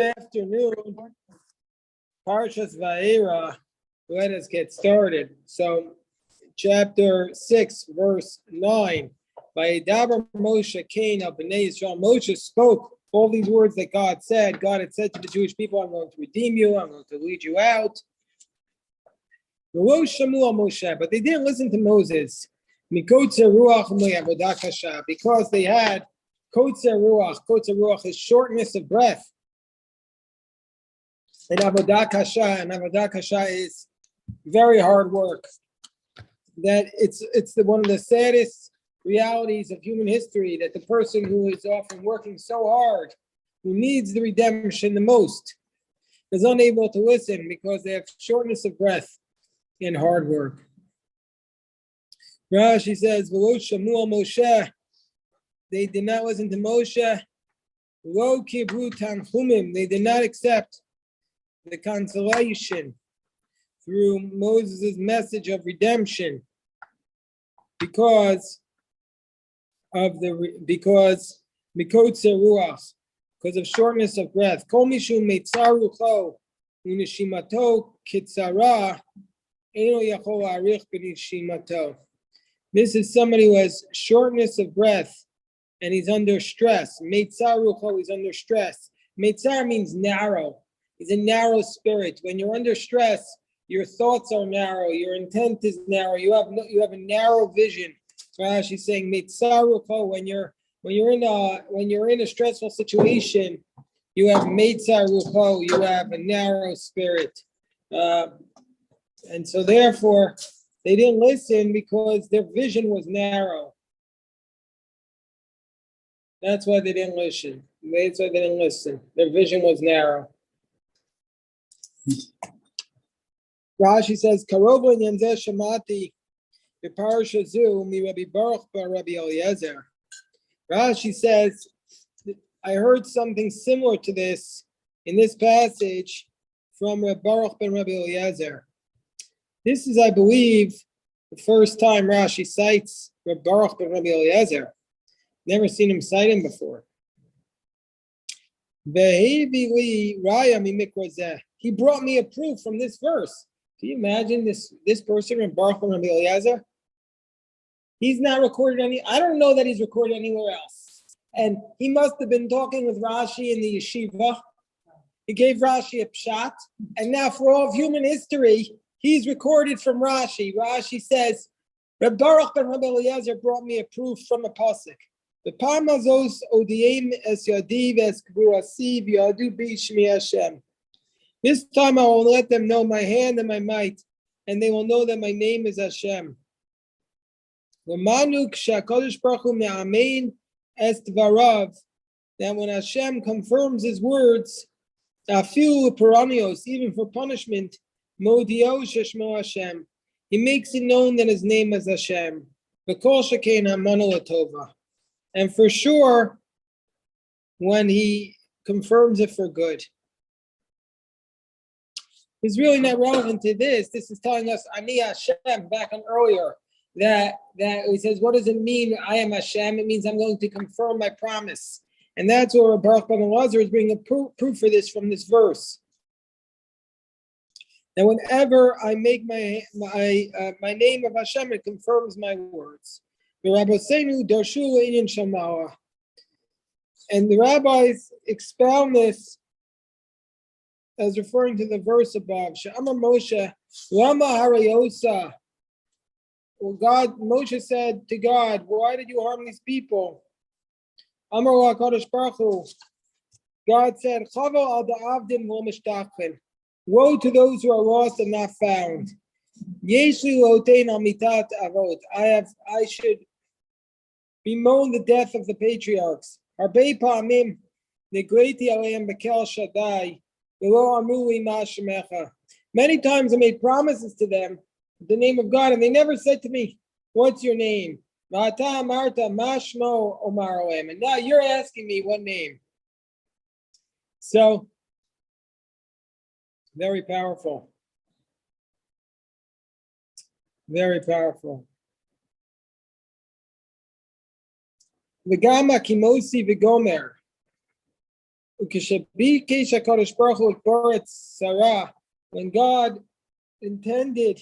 Afternoon, Parshas Vaera. Let us get started. So, chapter 6, verse 9. Vayedaber Moshe Cain al Bnei Yisrael. Moshe spoke all these words that God said. God had said to the Jewish people, I'm going to redeem you, I'm going to lead you out. But they didn't listen to Moses. Because they had Kotzer Ruach is shortness of breath. And Avodah Kasha is very hard work. That it's one of the saddest realities of human history, that the person who is often working so hard, who needs the redemption the most, is unable to listen because they have shortness of breath and hard work. Rashi says, "V'lo shamu Moshe." They did not listen to Moshe. Lo kibru tanchumim. They did not accept the consolation through Moses' message of redemption because mikotzer ruach, because of shortness of breath. Kol mishum meitzar rucho u'neshimato kitzara eno yachol arich b'neshimato. This is somebody who has shortness of breath and he's under stress. Meitzar rucho, he's under stress. Meitzar means narrow. He's a narrow spirit. When you're under stress, your thoughts are narrow, your intent is narrow. You have a narrow vision. She's saying, "Meitzar rucho." When you're in a stressful situation, you have meitzar rucho. You have a narrow spirit, and so therefore they didn't listen because their vision was narrow. That's why they didn't listen. Their vision was narrow. Rashi says, "Karov l'nyanzeh shamati b'parasha zu mi Rabbi Baruch bar Rabbi Eliezer." Rashi says, "I heard something similar to this in this passage from Rabbi Baruch ben Rabbi Eliezer." This is, I believe, the first time Rashi cites Rabbi Baruch ben Rabbi Eliezer. Never seen him cite him before. He brought me a proof from this verse. Can you imagine this person, Rabbi Baruch ben Rabbi Eliezer? He's not recorded I don't know that he's recorded anywhere else. And he must have been talking with Rashi in the yeshiva. He gave Rashi a pshat. And now for all of human history, he's recorded from Rashi. Rashi says, Rabbi Baruch ben Rabbi Eliezer brought me a proof from a pasuk. The Parmazos odiem es yadiv es kburasiv yadu b'shmi Hashem. This time I will let them know my hand and my might, and they will know that my name is Hashem. That when Hashem confirms His words, even for punishment, He makes it known that His name is Hashem. And for sure, when He confirms it for good. It's really not relevant to this. This is telling us, Ani Hashem, back on earlier, that he says, what does it mean, I am Hashem? It means I'm going to confirm my promise. And that's where Baruch ben Eliezer is bringing a proof for this from this verse. That whenever I make my name of Hashem, it confirms my words. And the rabbis expound this as referring to the verse above. She'amar Moshe, Lama harayosa. Well, Moshe said to God, why did you harm these people? Amar HaKadosh Baruch Hu. God said, Chava al da'avdim lo mishtachvin. Woe to those who are lost and not found. Yeshli lotein al mitat avot. I should bemoan the death of the patriarchs. Harbei pa'amim negleiti aleim bekel shaddai. Many times I made promises to them in the name of God, and they never said to me, what's your name? And now you're asking me what name. So, very powerful. Very powerful. V'gama kimosi v'gomer. When God intended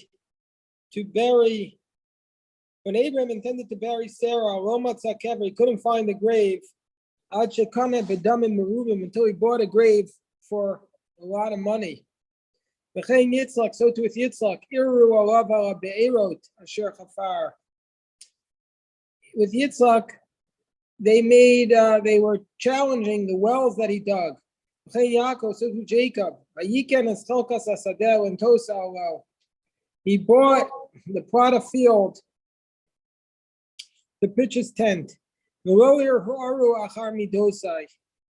to bury, when Abraham intended to bury Sarah, he couldn't find the grave until he bought a grave for a lot of money. So too with Yitzchak, with Yitzchak, they were challenging the wells that he dug. So to Jacob, he bought the plot of field to pitch his tent.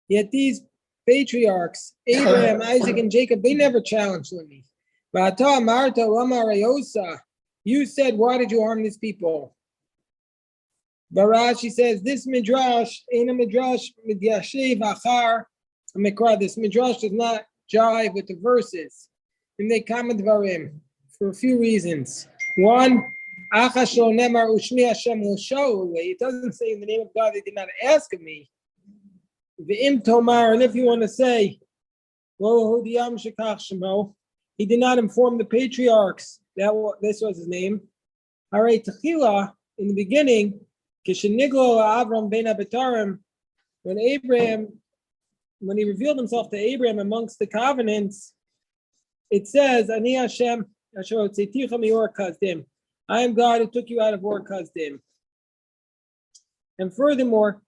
Yet these patriarchs, Abraham, Isaac, and Jacob, they never challenged me. You said, why did you harm these people? Rashi says, this midrash ain't a midrash midyashiv achar mikra. This midrash does not jive with the verses. And they comment varim for a few reasons. One, it doesn't say in the name of God they did not ask of me. V'im tomar, and if you want to say, he did not inform the patriarchs that this was his name. In the beginning, when he revealed himself to Abraham amongst the covenants, it says, Ani Hashem, I am God who took you out of Ur Kasdim. And furthermore,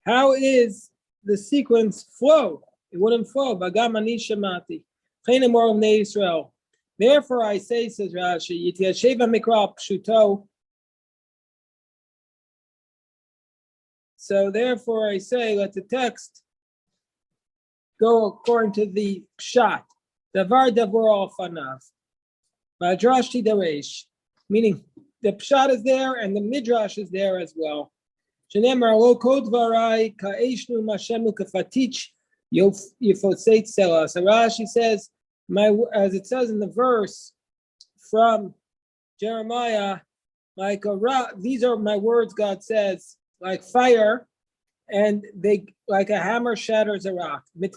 how is the sequence flow? It wouldn't flow. Therefore I say, says Rashi, so therefore I say, let the text go according to the pshat. Davar davor al fanav. Madrash tidaresh. Meaning the pshat is there and the midrash is there as well. Shenemar lo kod varai ka'eshnu mashemu kafatich yifoseit sela. So Rashi says, as it says in the verse from Jeremiah, like these are my words, God says, like fire, and they like a hammer shatters a rock. My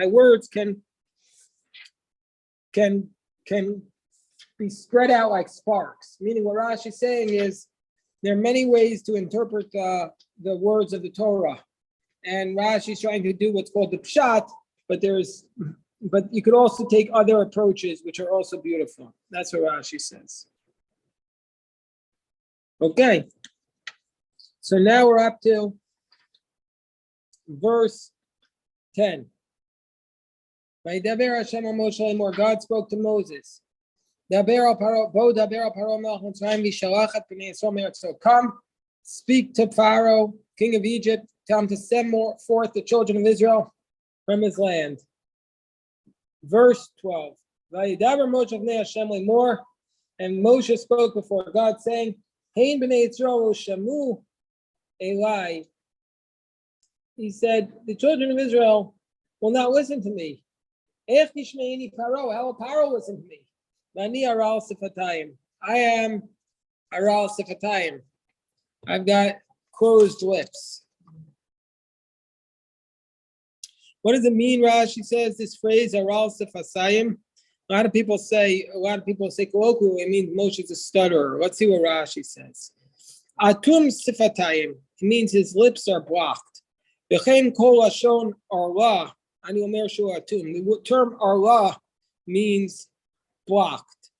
words can be spread out like sparks. Meaning what Rashi is saying is there are many ways to interpret the words of the Torah. And Rashi is trying to do what's called the pshat, but you could also take other approaches which are also beautiful. That's what Rashi says. Okay. So now we're up to verse 10. God spoke to Moses. So come, speak to Pharaoh, king of Egypt, tell him to send forth the children of Israel from his land. Verse 12. And Moshe spoke before God, saying, Hein b'nei Yisrael shamu Eli. He said, the children of Israel will not listen to me. How will Paro listen to me? I am aral sifatayim. I've got closed lips. What does it mean, Rashi says, this phrase, aral sifatayim? A lot of people say colloquially, it means Moshe's a stutterer. Let's see what Rashi says. Atum sifatayim, it means his lips are blocked. V'chein kol lashon arla, ani omer shu atum. The term arla means blocked.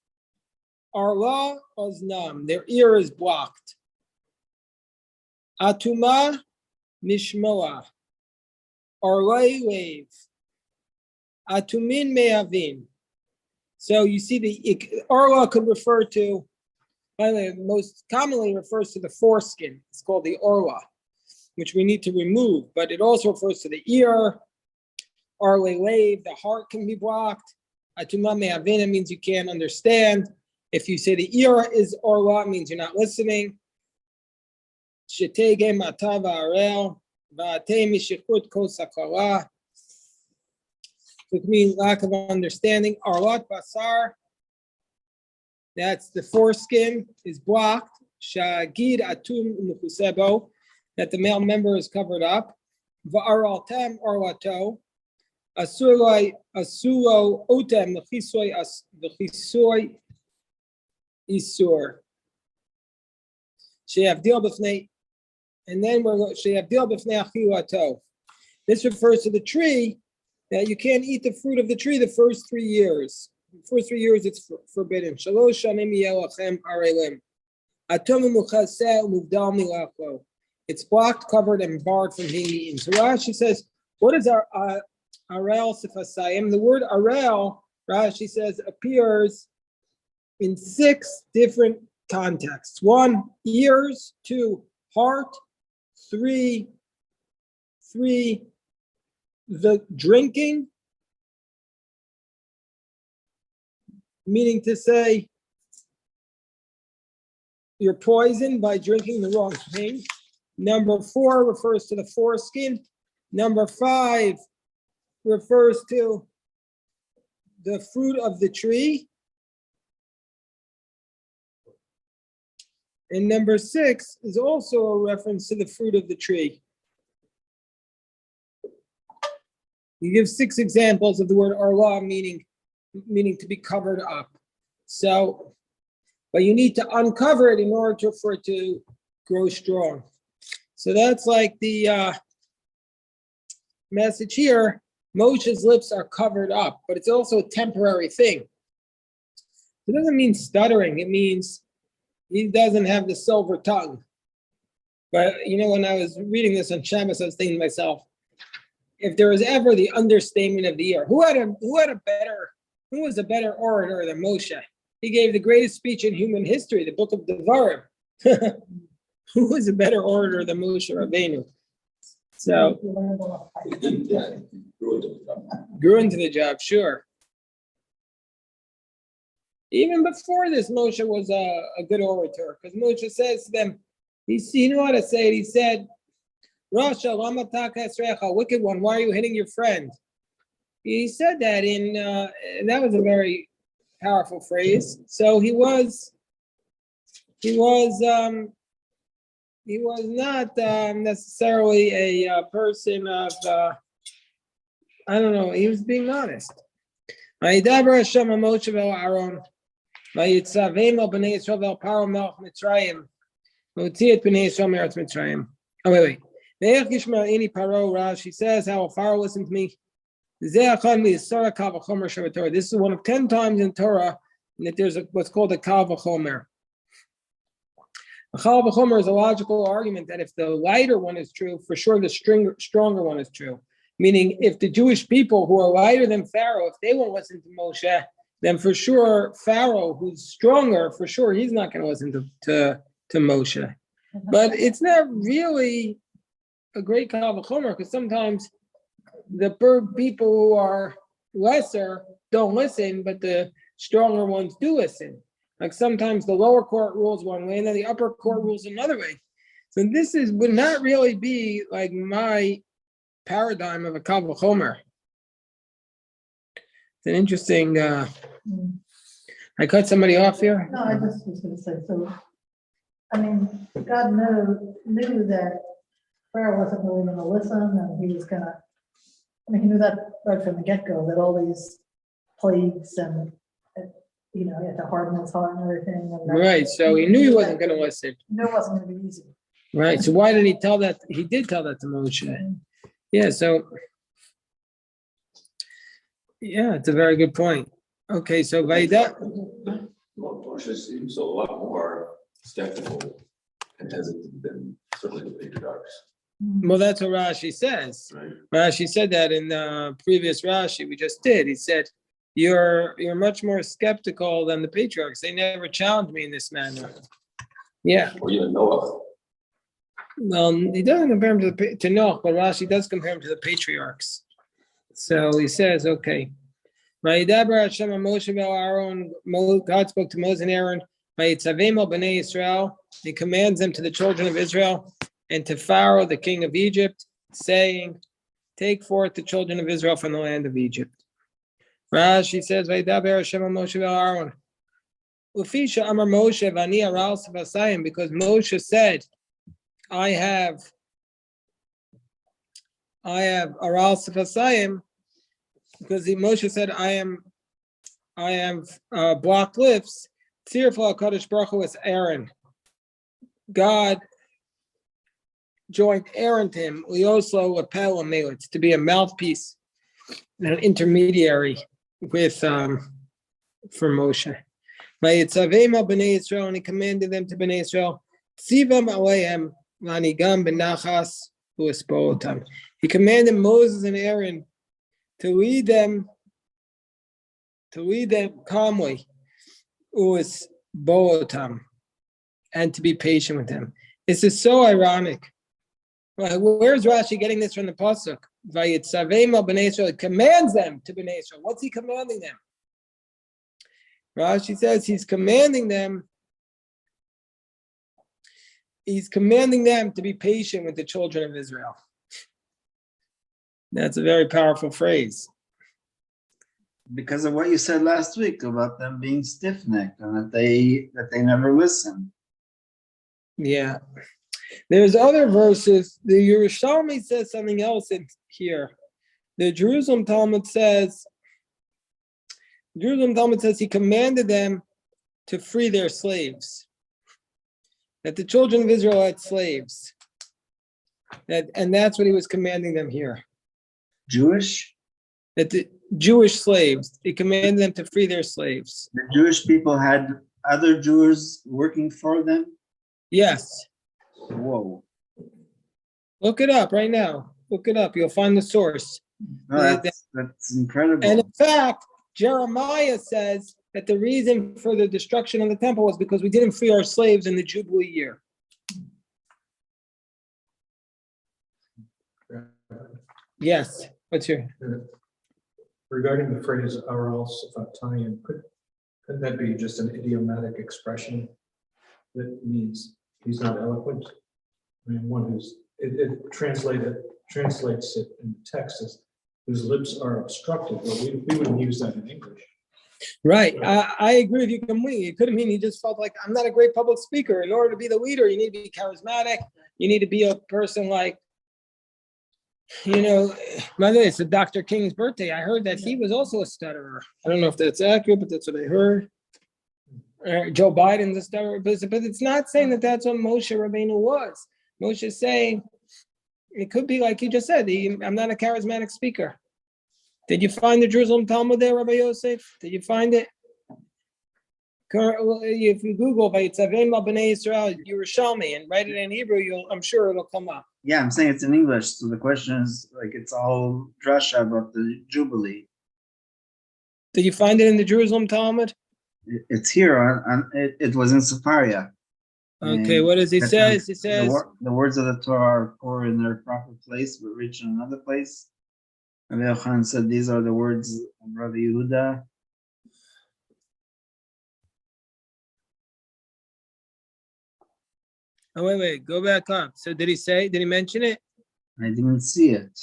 Arla oznam, their ear is blocked. Atuma nishmoa, arlai lev. Atumin me'avin. So you see the arla could refer to, by the way, most commonly refers to the foreskin. It's called the orla, which we need to remove, but it also refers to the ear. Arle lev, the heart can be blocked. Atuma me'avin means you can't understand. If you say the ear is orla, it means you're not listening. Shetege matava arel, va'ate mishikut kosakala. It means lack of understanding. Arlat basar, that's the foreskin, is blocked. Shagid atum umukusebo, that the male member is covered up. Va'araltem arlato. Asulo otem v'chisoy isur. She'avdil b'fnei, and then we're going she'avdil b'fnei achilato. This refers to the tree that you can't eat the fruit of the tree the first 3 years. The first 3 years it's forbidden. Shalosh shanim yelachem arelim. Atum muchaseh umuvdal milachlo. It's blocked, covered, and barred from being eaten. So Rashi says, what is our arel sifasayim? The word arel, Rashi says, appears in 6 different contexts. 1, ears. 2, heart. 3, the drinking, meaning to say you're poisoned by drinking the wrong thing. Number 4 refers to the foreskin. Number 5 refers to the fruit of the tree. And number 6 is also a reference to the fruit of the tree. He gives 6 examples of the word arla, meaning to be covered up. So, but you need to uncover it in order for it to grow strong. So that's like the message here. Moshe's lips are covered up, but it's also a temporary thing. It doesn't mean stuttering. It means he doesn't have the silver tongue. But when I was reading this on Shabbos, I was thinking to myself, if there was ever the understatement of the year, who was a better orator than Moshe? He gave the greatest speech in human history, the book of Devarim. Who was a better orator than Moshe Rabbeinu? So, grew into the job, sure. Even before this, Moshe was a good orator, because Moshe says to them, you know how to say it, he said, Rasha, lama taka esrecha, wicked one, why are you hitting your friend? He said that and that was a very powerful phrase. So he was not necessarily a person of, I don't know, he was being honest. Vayidaber Hashem Moshe ve'Aaron, vayitzavem al bnei Yisrael ve'al Paro melech Mitzrayim, motzi et bnei Yisrael me'eretz Mitzrayim. Oh, wait. Ve'ech yishma ini Paro, Rashi says, how will Pharaoh listen to me? This is one of 10 times in Torah that there's what's called a kal v'chomer. A kal v'chomer is a logical argument that if the lighter one is true, for sure the stronger one is true. Meaning, if the Jewish people who are lighter than Pharaoh, if they won't listen to Moshe, then for sure Pharaoh, who's stronger, for sure he's not going to listen to Moshe. But it's not really a great kal v'chomer, because sometimes the people who are lesser don't listen, but the stronger ones do listen. Like sometimes the lower court rules one way and then the upper court rules another way. So this would not really be like my paradigm of a kal v'chomer. It's an interesting, I cut somebody off here? No, I just was going to say, so, I mean, God knew that Pharaoh wasn't really going to listen, and he was going to, he knew that right from the get-go, that all these plagues and, he had to harden his heart and everything. And right, so he knew he wasn't going to listen. He knew it wasn't going to be easy. Right, so why did he tell that? He did tell that to Moshe. Yeah, so, yeah, it's a very good point. Okay, so Vaida. Moshe seems a lot more skeptical and hesitant than certainly the patriarchs. Well, that's what Rashi says. Right. Rashi said that in the previous Rashi we just did. He said, you're much more skeptical than the patriarchs. They never challenged me in this manner. Yeah. Or even Noah. Well, he doesn't compare him to Noah, but Rashi does compare him to the patriarchs. So he says, okay. Vayidaber Hashem Moshe ve'Aaron, God spoke to Moses and Aaron. Vayitzavem al bnei Yisrael. He commands them to the children of Israel and to Pharaoh, the king of Egypt, saying, take forth the children of Israel from the land of Egypt. Rashi says, Vayidaber Hashem Moshe ve'Aaron. Ufisha Amar Moshe Vani Aral Savasayim, because Moshe said, I have Aral Savasayim, because Moshe said, I have blocked lips. Tzirfa HaKadosh Baruch Hu is Aaron. God joined Aaron to him, Lioslo Lapel Amelitz, to be a mouthpiece and an intermediary with for Moshe. Vayitzavema b'nei Yisrael, and he commanded them to b'nei Yisrael, Tzivam alehem lanigam benachas u'espotam. He commanded Moses and Aaron to lead them calmly, u'espotam, and to be patient with them. This is so ironic. Where's Rashi getting this from the pasuk? Vayitzavema b'nei Yisrael. He commands them to b'nei Yisrael. What's he commanding them? Rashi says he's commanding them to be patient with the children of Israel. That's a very powerful phrase. Because of what you said last week about them being stiff-necked and that they never listen. Yeah. There's other verses. The Yerushalmi says something else in here. The Jerusalem Talmud says he commanded them to free their slaves. That the children of Israel had slaves. And that's what he was commanding them here. Jewish? That the Jewish slaves, he commanded them to free their slaves. The Jewish people had other Jews working for them? Yes. Whoa. Look it up right now. Look it up. You'll find the source. No, that's incredible. And in fact, Jeremiah says that the reason for the destruction of the temple was because we didn't free our slaves in the Jubilee year. Yes. What's your? Regarding the phrase "aral sifatayim," couldn't that be just an idiomatic expression that means he's not eloquent? I mean, one who's it translates it in the text as whose lips are obstructed, but we wouldn't use that in English. Right. I agree with you completely. It could have mean he just felt like, I'm not a great public speaker. In order to be the leader, you need to be charismatic. You need to be a person like, by the way, it's Dr. King's birthday. I heard that he was also a stutterer. I don't know if that's accurate, but that's what I heard. Joe Biden's a stutterer, but it's not saying that that's what Moshe Rabbeinu was. Moshe is saying, it could be like you just said, I'm not a charismatic speaker. Did you find the Jerusalem Talmud there, Rabbi Yosef? Did you find it? If you Google Vayitzavem b'nei Yisrael Yerushalmi and write it in Hebrew, I'm sure it'll come up. Yeah, I'm saying it's in English. So the question is, it's all drasha about the Jubilee. Did you find it in the Jerusalem Talmud? It's here. It was in Sefaria. Okay, what does he say? He says the words of the Torah are in their proper place, but reach in another place. Rabbi Yochanan said these are the words of Rabbi Yehuda. Oh, wait, go back up. So did he mention it? I didn't see it.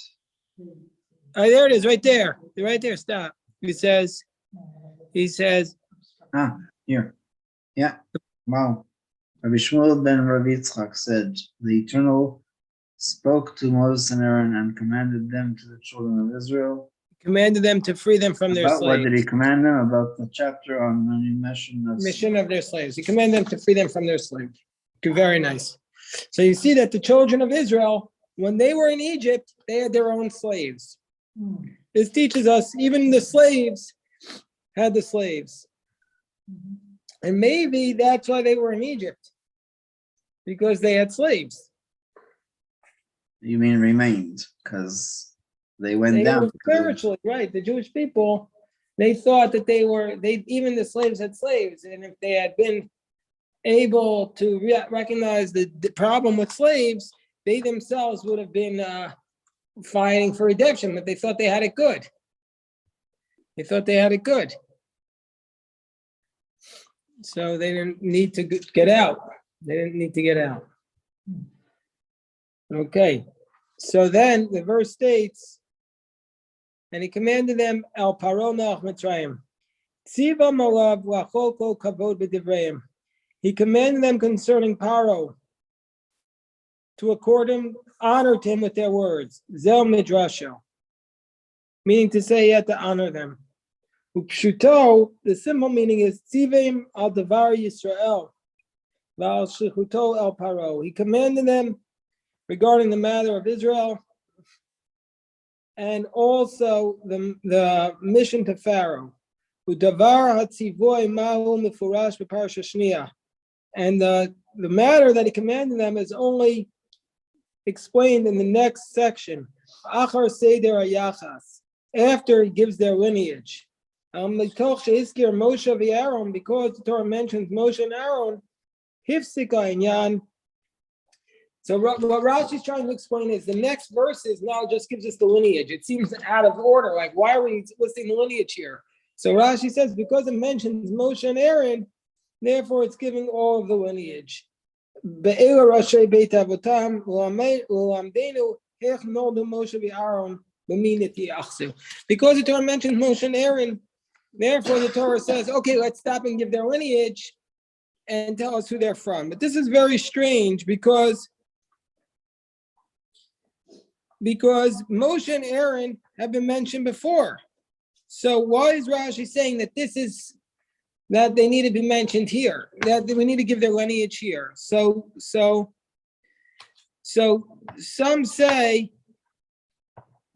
Oh, there it is, right there. Right there, stop. He says, here. Yeah. Wow. Rabbi Shmuel ben Rabbi Yitzchak said, the Eternal spoke to Moses and Aaron and commanded them to the children of Israel. Commanded them to free them from their slaves. What did he command them? About the chapter on the mission of their slaves. He commanded them to free them from their slaves. Very nice. So you see that the children of Israel, when they were in Egypt, they had their own slaves. This teaches us even the slaves had the slaves. And maybe that's why they were in Egypt, because they had slaves. You mean remained, because they went down. Spiritually, right. The Jewish people, they thought that even the slaves had slaves. And if they had been able to recognize the problem with slaves, they themselves would have been fighting for redemption, but they thought they had it good. So they didn't need to get out. Okay. So then the verse states, and he commanded them, El Paro Melech Mitzrayim. Tziva Malav Lachoko Kavod B'Divreim. He commanded them concerning Paro to accord him, honor him with their words. Zel Midrasho. Meaning to say he had to honor them. Upshuto, the simple meaning is Tzivim al Davar Yisrael. Val Shichuto el Paro. He commanded them regarding the matter of Israel and also the mission to Pharaoh. Udavar hatzivoy mahu mefurash b'parasha shniya. And the matter that he commanded them is only explained in the next section. Achar seder ayachas. After he gives their lineage. Because the Torah mentions Moshe and Aaron, hifsika inyan. So what Rashi is trying to explain is the next verses now just gives us the lineage. It seems out of order. Like, why are we listing the lineage here? So Rashi says because it mentions Moshe and Aaron, therefore it's giving all of the lineage. Be'ela Rashi Beit Avotam l'amdenu hech noldu Moshe v'Aaron b'miniti achsu. Because the Torah mentions Moshe and Aaron, therefore the Torah says, okay, let's stop and give their lineage and tell us who they're from. But this is very strange because Moshe and Aaron have been mentioned before. So why is Rashi saying that that they need to be mentioned here? That we need to give their lineage here. So some say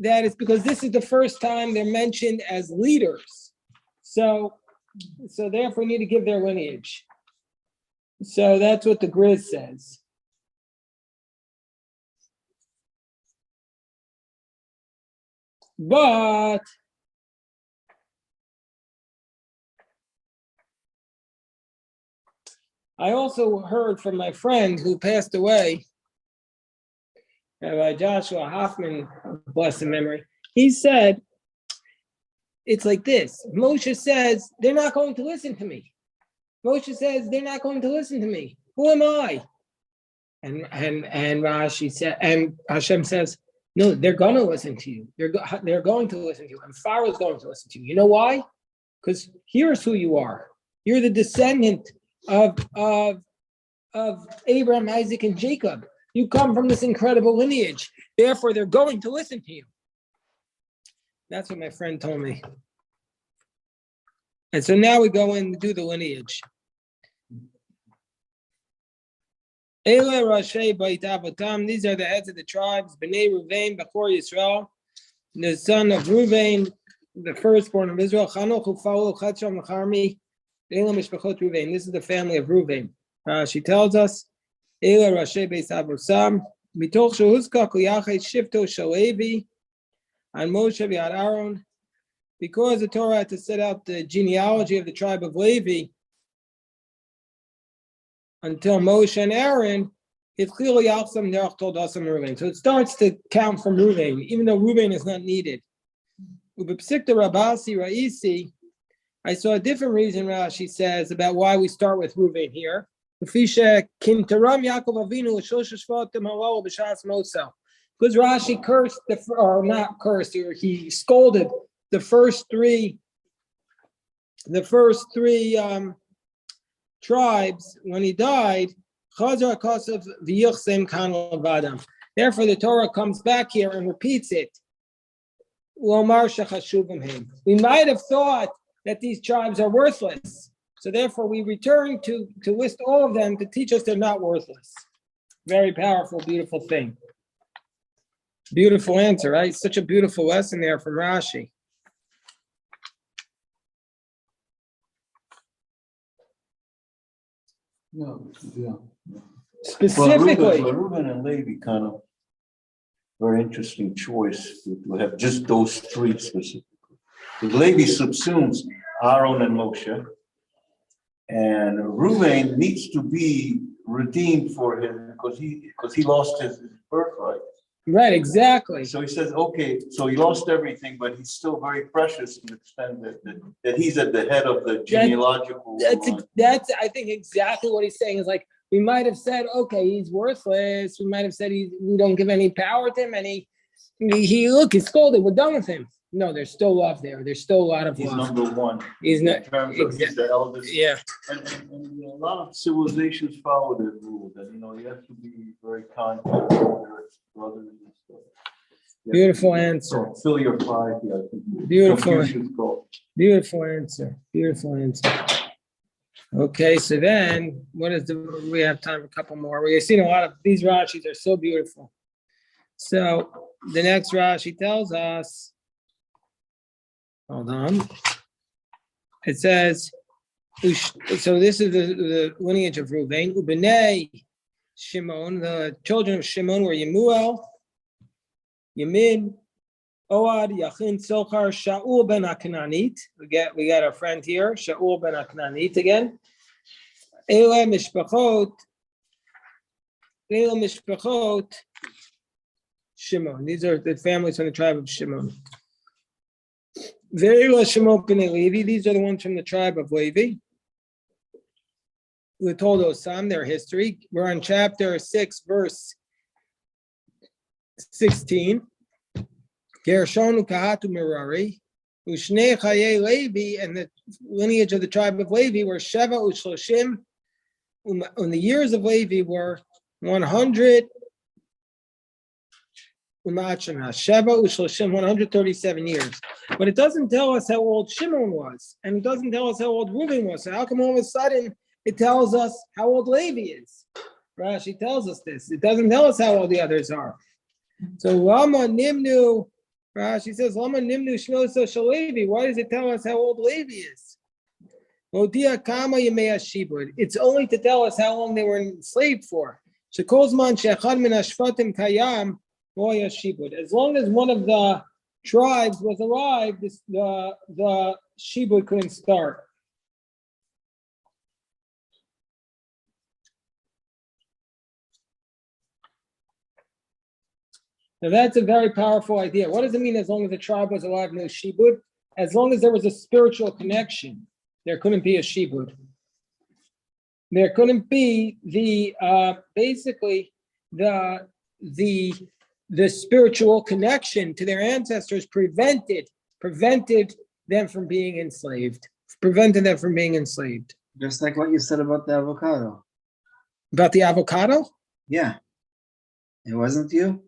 that it's because this is the first time they're mentioned as leaders. So therefore we need to give their lineage. So that's what the Grizz says. But I also heard from my friend who passed away, Rabbi Joshua Hoffman, bless his memory. He said, it's like this. Moshe says, they're not going to listen to me. Moshe says, they're not going to listen to me. Who am I? And Rashi said, and Hashem says, no, they're going to listen to you. They're going to listen to you. And Pharaoh's going to listen to you. You know why? Because here's who you are. You're the descendant of Abraham, Isaac, and Jacob. You come from this incredible lineage. Therefore, they're going to listen to you. That's what my friend told me. And so now we go in and do the lineage. Ele Rashi Beit Avotam. These are the heads of the tribes. Bnei Ruvain, Bechor Yisrael, the son of Ruvain, the firstborn of Israel. Chanoch Ufaul Chacham Charmi. Ele Mishpachot Ruvain. This is the family of Ruvain. She tells us. Ele Rashi Beit Avotam. Mitoch Shehuzkak Liyachet Shifto Shalevi, and Moshe v'Ad Aaron. Because the Torah had to set out the genealogy of the tribe of Levi until Moshe and Aaron, so it starts to count from Reuven, even though Reuven is not needed. I saw a different reason Rashi says about why we start with Reuven here. Because Rashi cursed he scolded the first three tribes when he died. Therefore, the Torah comes back here and repeats it. We might have thought that these tribes are worthless, so therefore we return to list all of them to teach us they're not worthless. Very powerful, beautiful thing. Beautiful answer, right? Such a beautiful lesson there from Rashi. No, yeah. Specifically, Reuben and Levi kind of very interesting choice to have just those three specifically. Because Levi subsumes Aaron and Moshe, and Reuben needs to be redeemed for him because he lost his birthright. right? Exactly. So he says, okay, so he lost everything, but he's still very precious in the extent that he's at the head of the genealogical line. That's I think exactly what he's saying is like we might have said, okay, he's worthless. We might have said we don't give any power to him, and he He's scolded. We're done with him. No, there's still love there. There's still a lot of He's love. number one. He's not. In terms of he's the eldest. Yeah. And a lot of civilizations follow that rule that, you have to be very kind to your brothers and stuff. Beautiful answer. Fill your pie. Yeah, I think. Beautiful. Confucius called. Beautiful answer. Beautiful answer. Okay, so then we have time for a couple more. We've seen a lot of these Rashis are so beautiful. So the next Rashi tells us, hold on. It says, so this is the lineage of Reuven. Ubenei Shimon, the children of Shimon were Yemuel, Yamin, Oad, Yachin, Sochar, Shaul ben Akananit. We got our friend here, Shaul ben Akananit again. Eila Mishpachot, Shimon. These are the families from the tribe of Shimon. Ve'eila Shimon b'nei Levi. These are the ones from the tribe of Levi. We told Osam their history. We're on chapter 6, verse 16. Gershon ukahatu Merari, Ushnei Chaye Levi, and the lineage of the tribe of Levi were Sheva Ushloshim. And the years of Levi were 100. Sheva Ushloshim, 137 years. But it doesn't tell us how old Shimon was, and it doesn't tell us how old Reuben was. So how come all of a sudden it tells us how old Levi is? Rashi tells us this. It doesn't tell us how old the others are. So Lama Nimnu, Rashi says, Lama Nimnu Shnosa Shalevi. Why does it tell us how old Levi is? Modia Kama Yemea Shibud. It's only to tell us how long they were enslaved for. Shekozman Shechad Min Ashvatim Kayam Moya Shibud. As long as one of the tribes was alive, the Shibud couldn't start. Now that's a very powerful idea. What does it mean as long as the tribe was alive, no shibud? As long as there was a spiritual connection, there couldn't be a shibud. There couldn't be basically the spiritual connection to their ancestors prevented them from being enslaved. Prevented them from being enslaved. Just like what you said about the avocado. About the avocado? Yeah. It wasn't you?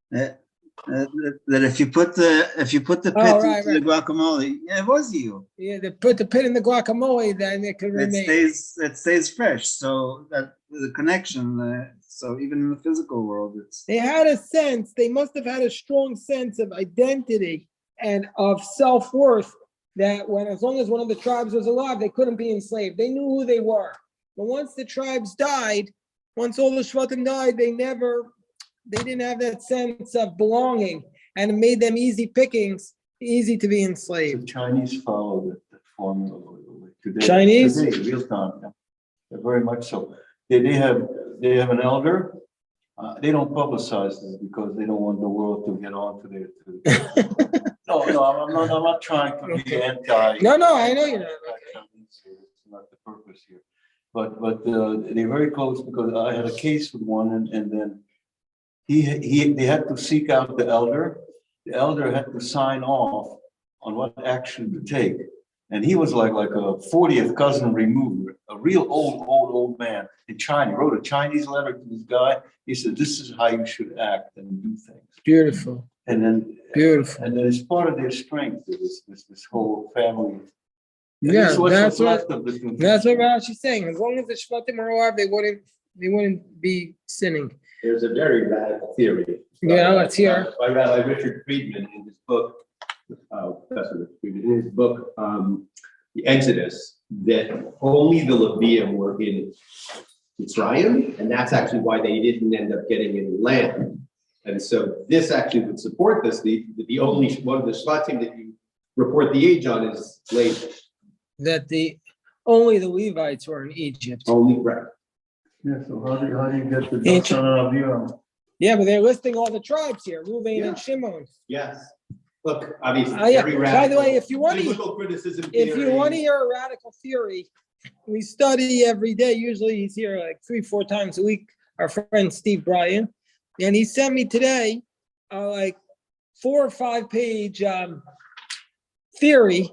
That if you put the pit into the guacamole, yeah, it was you. Yeah, they put the pit in the guacamole, then it could remain. It stays fresh. So that the connection. So even in the physical world, they had a sense. They must have had a strong sense of identity and of self-worth. That as long as one of the tribes was alive, they couldn't be enslaved. They knew who they were. But once the tribes died, once all the Shvatim died, they didn't have that sense of belonging, and it made them easy pickings, easy to be enslaved. The Chinese follow that formula today. Chinese? Today, real time. Yeah. They're very much so. They have an elder. They don't publicize this because they don't want the world to get on to their. No, I'm not trying to be anti. No, I know you're not. It's not the purpose here. But they're very close because I had a case with one, and then they had to seek out the elder. The elder had to sign off on what action to take, and he was like a 40th cousin removed, a real old man in China. He wrote a Chinese letter to this guy. He said, "This is how you should act and do things." Beautiful. And then beautiful. And then it's part of their strength. This whole family. And yeah, that's what Rashi's saying. As long as the Shvatim are alive, they wouldn't be sinning. There's a very radical theory. Yeah, let's hear. By Rabbi Richard Friedman in his book, Professor Richard Friedman, in his book, The Exodus, that only the Levium were in Mitzrayim, and that's actually why they didn't end up getting any land. And so this actually would support this. The only one of the Shvatim that you report the age on is Levi. That only the Levites were in Egypt. Only, right. Yeah, so how do you get the son of Aviram? Yeah, but they're listing all the tribes here, Reuven and Shimon. Yes. Look, obviously, very radical. By the way, if you want to hear a radical theory, we study every day. Usually he's here like 3-4 times a week. Our friend Steve Bryan. And he sent me today like 4 or 5 page theory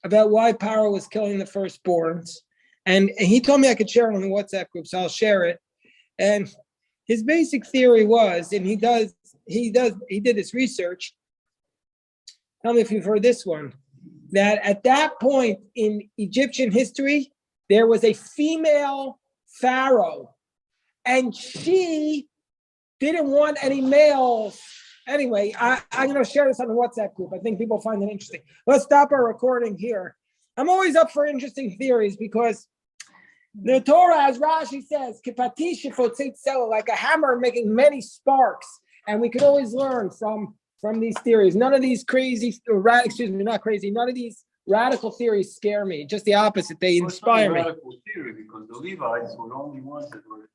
about why Paro was killing the firstborns. And he told me I could share it on the WhatsApp group, so I'll share it. And his basic theory was, and he did this research. Tell me if you've heard this one, that at that point in Egyptian history, there was a female pharaoh, and she didn't want any males. Anyway, I'm going to share this on the WhatsApp group. I think people find it interesting. Let's stop our recording here. I'm always up for interesting theories because the Torah, as Rashi says, like a hammer making many sparks, and we can always learn from these theories. None of these none of these radical theories scare me. Just the opposite, they inspire me. Radical theory, because the Levites were the only ones that were